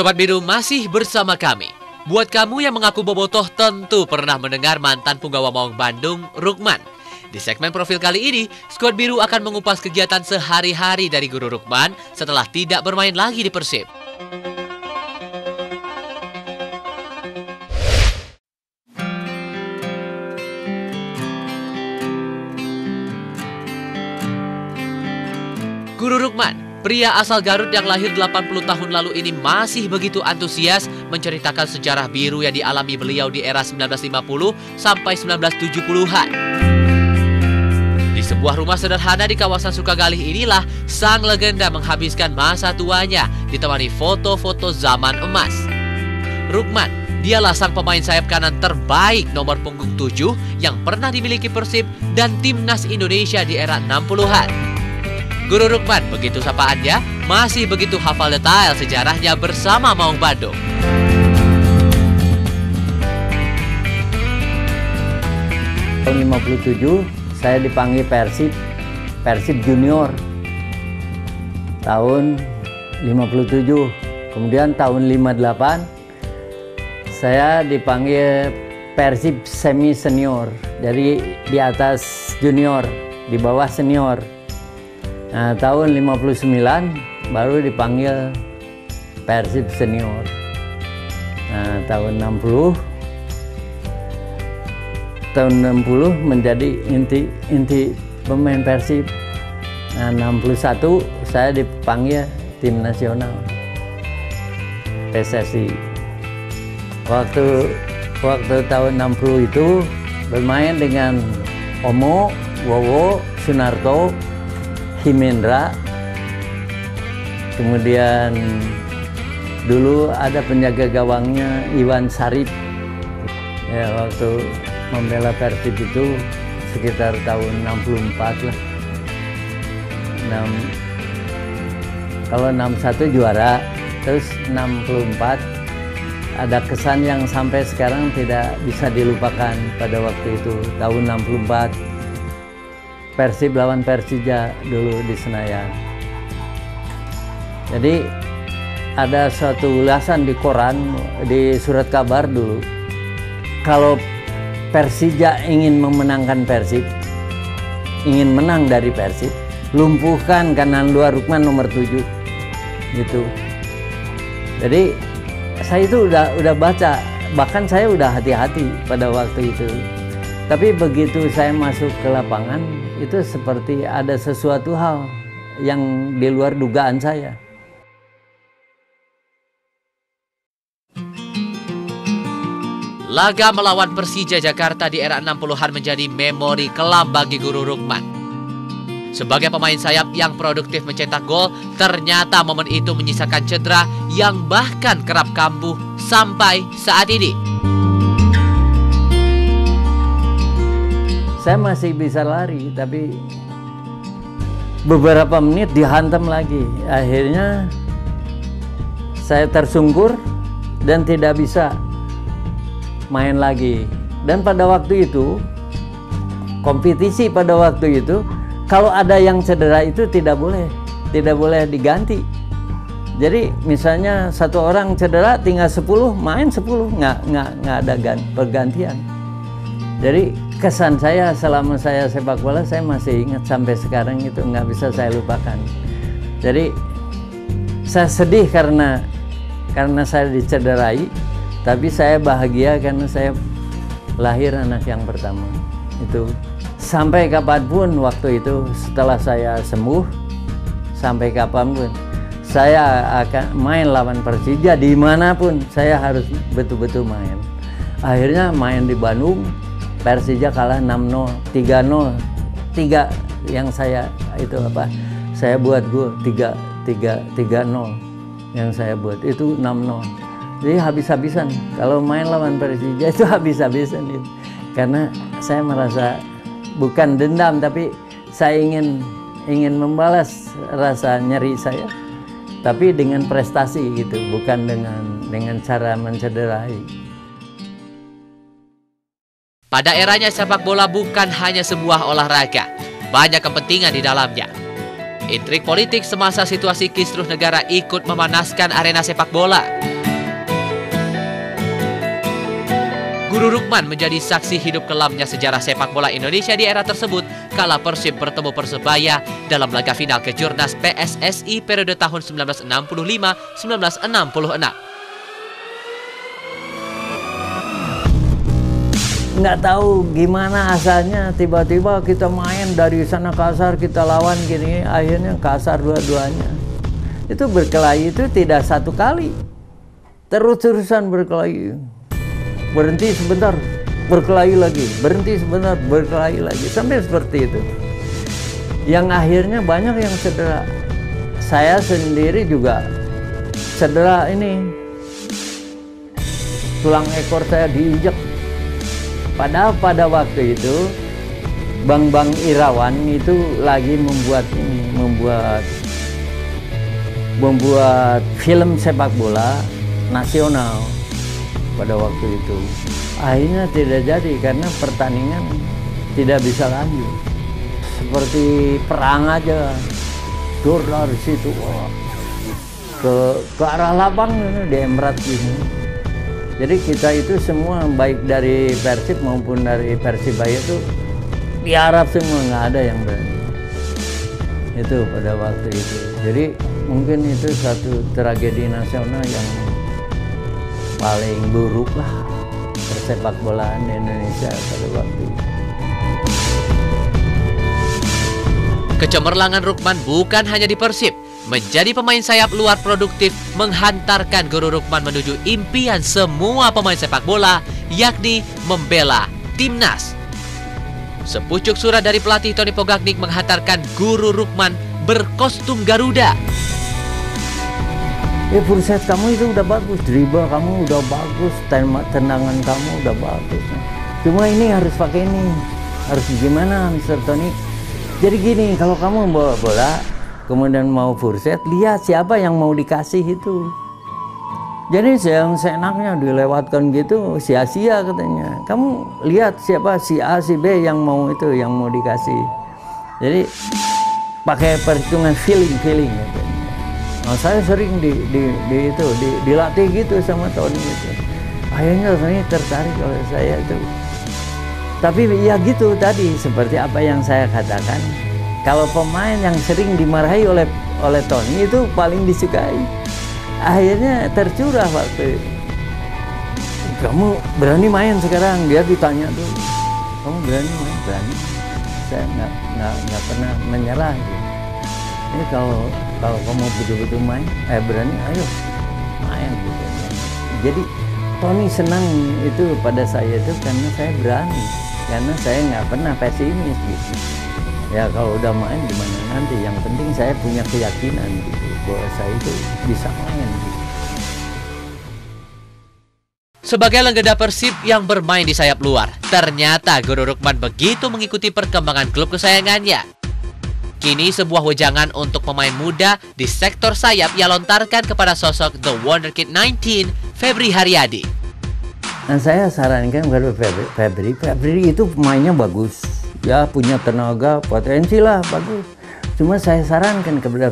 Sobat Biru masih bersama kami. Buat kamu yang mengaku bobotoh tentu pernah mendengar mantan punggawa Maung Bandung, Rukman. Di segmen profil kali ini, Skuad Biru akan mengupas kegiatan sehari-hari dari Guru Rukman setelah tidak bermain lagi di Persib. Guru Rukman, pria asal Garut yang lahir 80 tahun lalu ini masih begitu antusias menceritakan sejarah biru yang dialami beliau di era 1950 sampai 1970-an. Di sebuah rumah sederhana di kawasan Sukagalih inilah sang legenda menghabiskan masa tuanya ditemani foto-foto zaman emas. Rukman, dialah sang pemain sayap kanan terbaik nomor punggung 7 yang pernah dimiliki Persib dan Timnas Indonesia di era 60-an. Guru Rukman, begitu sapaannya, masih begitu hafal detail sejarahnya bersama Maung Bandung. Tahun 57 saya dipanggil Persib Junior. Tahun 57. Kemudian tahun 58 saya dipanggil Persib Semi Senior. Jadi di atas junior, di bawah senior. Nah, tahun 59 baru dipanggil Persib Senior. Nah, tahun 60 menjadi inti pemain Persib. Nah, 61 saya dipanggil tim nasional PSSI. Waktu tahun 60 itu bermain dengan Omo, Wowo, Sunarto, Himendra, kemudian dulu ada penjaga gawangnya Iwan Sarip. Ya, waktu membela Persib itu sekitar tahun 64 lah. Kalau 61 juara, terus 64 ada kesan yang sampai sekarang tidak bisa dilupakan pada waktu itu, tahun 64. Persib lawan Persija dulu di Senayan. Jadi ada suatu ulasan di koran, di surat kabar dulu. Kalau Persija ingin memenangkan Persib, ingin menang dari Persib, lumpuhkan kanan luar Rukman nomor 7. Gitu. Jadi saya itu udah baca, bahkan saya udah hati-hati pada waktu itu. Tapi begitu saya masuk ke lapangan, itu seperti ada sesuatu hal yang di luar dugaan saya. Laga melawan Persija Jakarta di era 60-an menjadi memori kelam bagi Guru Rukman. Sebagai pemain sayap yang produktif mencetak gol, ternyata momen itu menyisakan cedera yang bahkan kerap kambuh sampai saat ini. Saya masih bisa lari, tapi beberapa menit dihantam lagi. Akhirnya saya tersungkur dan tidak bisa main lagi. Dan pada waktu itu, kompetisi pada waktu itu, kalau ada yang cedera itu tidak boleh diganti. Jadi misalnya satu orang cedera tinggal 10, main 10, nggak ada pergantian. Jadi kesan saya selama saya sepak bola, saya masih ingat sampai sekarang, itu nggak bisa saya lupakan. Jadi saya sedih karena saya dicederai, tapi saya bahagia karena saya lahir anak yang pertama. Itu sampai kapanpun waktu itu, setelah saya sembuh, sampai kapanpun saya akan main lawan Persija dimanapun, saya harus betul-betul main. Akhirnya main di Bandung, Persija kalah 6-0, 3-0. 3 yang saya buat gol 3-0 yang saya buat itu 6-0. Jadi habis-habisan. Kalau main lawan Persija itu habis-habisan itu. Karena saya merasa bukan dendam, tapi saya ingin membalas rasa nyeri saya. Tapi dengan prestasi gitu, bukan dengan cara mencederai. Pada eranya sepak bola bukan hanya sebuah olahraga, banyak kepentingan di dalamnya. Intrik politik semasa situasi kisruh negara ikut memanaskan arena sepak bola. Guru Rukman menjadi saksi hidup kelamnya sejarah sepak bola Indonesia di era tersebut kala Persib bertemu Persebaya dalam laga final Kejurnas PSSI periode tahun 1965-1966. Nggak tahu gimana asalnya, tiba-tiba kita main dari sana kasar, kita lawan gini, akhirnya kasar dua-duanya. Itu berkelahi itu tidak satu kali, terus-terusan berkelahi. Berhenti sebentar, berkelahi lagi, berhenti sebentar, berkelahi lagi, sampai seperti itu. Yang akhirnya banyak yang cedera. Saya sendiri juga cedera ini, tulang ekor saya diinjek. Padahal pada waktu itu Bang Irawan itu lagi membuat film sepak bola nasional pada waktu itu. Akhirnya tidak jadi karena pertandingan tidak bisa lanjut. Seperti perang aja, dor dari situ ke arah lapang diemrat gini. Jadi kita itu semua baik dari Persib maupun dari Persibaya itu diharap semua, nggak ada yang berani. Itu pada waktu itu. Jadi mungkin itu satu tragedi nasional yang paling buruk lah persepak bolaan di Indonesia pada waktu itu. Kecemerlangan Rukman bukan hanya di Persib. Menjadi pemain sayap luar produktif menghantarkan Guru Rukman menuju impian semua pemain sepak bola, yakni membela timnas. Sepucuk surat dari pelatih Tony Pogaknik menghantarkan Guru Rukman berkostum Garuda. Furset kamu itu udah bagus, dribble kamu udah bagus, tendangan kamu udah bagus. Cuma ini harus pakai ini, harus gimana Mr. Tony? Jadi gini, kalau kamu bawa bola, kemudian mau furset, lihat siapa yang mau dikasih itu. Jadi yang seenaknya dilewatkan gitu, sia-sia katanya. Kamu lihat siapa si A, si B yang mau itu, yang mau dikasih. Jadi pakai perhitungan feeling katanya. Nah, saya sering dilatih gitu sama Tony itu. Akhirnya Tony tertarik oleh saya itu. Tapi ya gitu tadi, seperti apa yang saya katakan. Kalau pemain yang sering dimarahi oleh Tony itu paling disukai. Akhirnya tercurah waktu itu. Kamu berani main sekarang? Dia ditanya tuh. Kamu berani main? Berani. Saya nggak pernah menyerah. Gitu. Ini kalau kamu betul-betul main, berani, ayo main. Gitu. Jadi Tony senang itu pada saya itu karena saya berani, karena saya nggak pernah pesimis gitu. Ya kalau udah main gimana nanti, yang penting saya punya keyakinan gitu bahwa saya itu bisa main gitu. Sebagai legenda Persib yang bermain di sayap luar, ternyata Guru Rukman begitu mengikuti perkembangan klub kesayangannya. Kini sebuah wejangan untuk pemain muda di sektor sayap ia lontarkan kepada sosok The Wonderkid 19, Febri Haryadi. Dan saya sarankan kepada Febri itu pemainnya bagus. Ya punya tenaga, potensi lah, bagus. Cuma saya sarankan kepada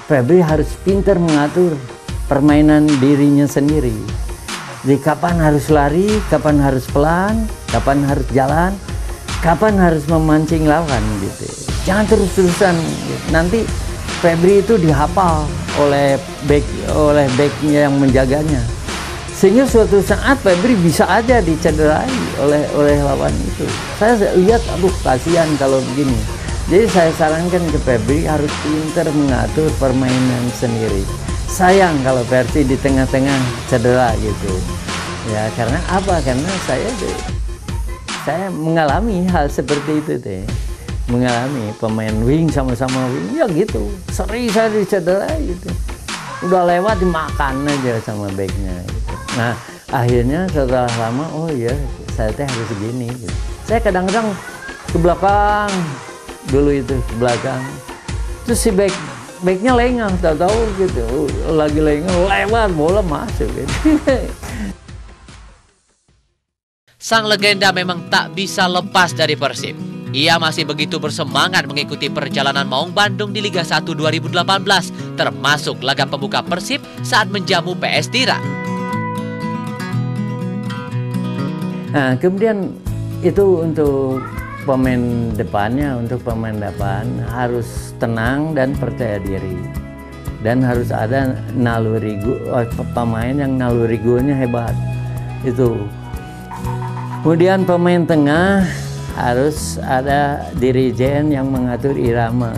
Febri harus pintar mengatur permainan dirinya sendiri. Jadi kapan harus lari, kapan harus pelan, kapan harus jalan, kapan harus memancing lawan gitu. Jangan terus-terusan. Nanti Febri itu dihafal oleh backnya yang menjaganya. Sehingga suatu saat Febri bisa aja dicederai oleh lawan itu. Saya lihat, aduh kasihan kalau begini. Jadi saya sarankan ke Febri harus pintar mengatur permainan sendiri. Sayang kalau Persi di tengah-tengah cedera gitu. Ya karena apa? Karena saya mengalami hal seperti itu deh. Mengalami pemain wing sama-sama wing, ya gitu. Sering saya dicederai gitu. Udah lewat dimakan aja sama backnya gitu. Nah akhirnya setelah lama, oh iya saya teh harus begini gitu. Saya kadang-kadang ke belakang dulu itu, ke belakang. Terus si backnya lengah, tahu-tahu gitu. Lagi lengah, lewat bola masuk gitu. Sang legenda memang tak bisa lepas dari Persib. Ia masih begitu bersemangat mengikuti perjalanan Maung Bandung di Liga 1 2018, termasuk laga pembuka Persib saat menjamu PS Tira. Nah, kemudian itu untuk pemain depannya, untuk pemain depan harus tenang dan percaya diri. Dan harus ada pemain yang naluri golnya hebat. Itu. Kemudian pemain tengah harus ada dirijen yang mengatur irama,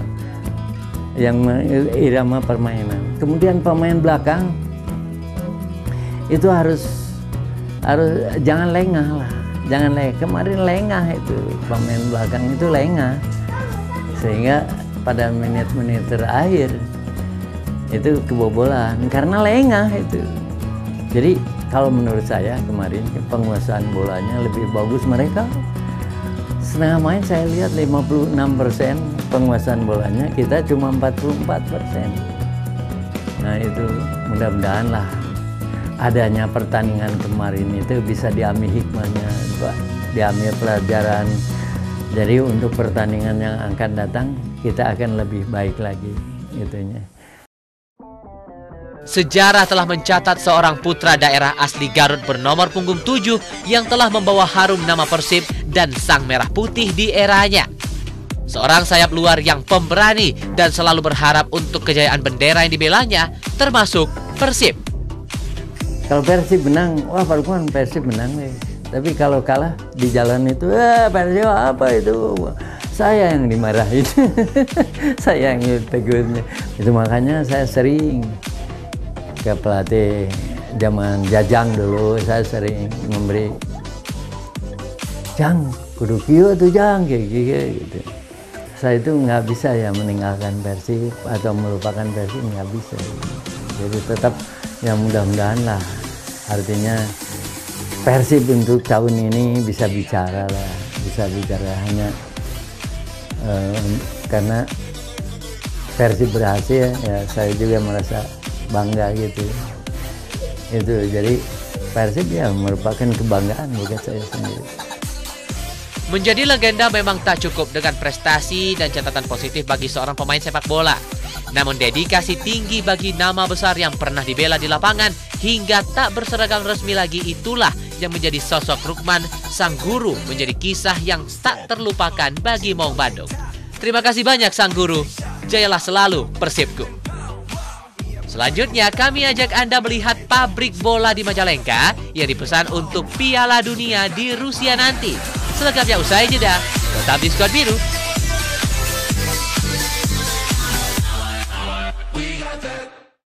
irama permainan. Kemudian pemain belakang itu harus jangan lengah lah. Jangan lengah. Kemarin lengah itu, pemain belakang itu lengah. Sehingga pada menit-menit terakhir itu kebobolan karena lengah itu. Jadi kalau menurut saya kemarin penguasaan bolanya lebih bagus mereka. Setengah main saya lihat 56% penguasaan bolanya, kita cuma 44%. Nah itu mudah-mudahan lah adanya pertandingan kemarin itu bisa diambil hikmahnya, diambil pelajaran. Jadi untuk pertandingan yang akan datang kita akan lebih baik lagi itunya. Sejarah telah mencatat seorang putra daerah asli Garut bernomor punggung 7 yang telah membawa harum nama Persib dan Sang Merah Putih di eranya. Seorang sayap luar yang pemberani dan selalu berharap untuk kejayaan bendera yang dibelanya, termasuk Persib. Kalau Persib menang, wah Pak Lukman Persib menang deh. Tapi kalau kalah di jalan itu, Persib apa itu? Saya yang dimarahin, saya yang tegurnya. Itu makanya saya sering ke pelatih zaman Jajang dulu, saya sering memberi, Jang, kudu kieu tuh Jang, kayak gitu. Saya itu nggak bisa ya meninggalkan Persib atau melupakan Persib, nggak bisa. Jadi tetap ya mudah-mudahan lah. Artinya Persib untuk tahun ini bisa bicara lah, bisa bicara hanya karena Persib berhasil ya saya juga merasa bangga gitu. Itu jadi Persib ya merupakan kebanggaan buat saya sendiri. Menjadi legenda memang tak cukup dengan prestasi dan catatan positif bagi seorang pemain sepak bola. Namun dedikasi tinggi bagi nama besar yang pernah dibela di lapangan hingga tak berseragam resmi lagi, itulah yang menjadi sosok Rukman, sang guru, menjadi kisah yang tak terlupakan bagi Maung Bandung. Terima kasih banyak sang guru, jayalah selalu Persibku. Selanjutnya kami ajak Anda melihat pabrik bola di Majalengka yang dipesan untuk Piala Dunia di Rusia nanti. Selengkapnya usai jeda, tetap di Squad Biru.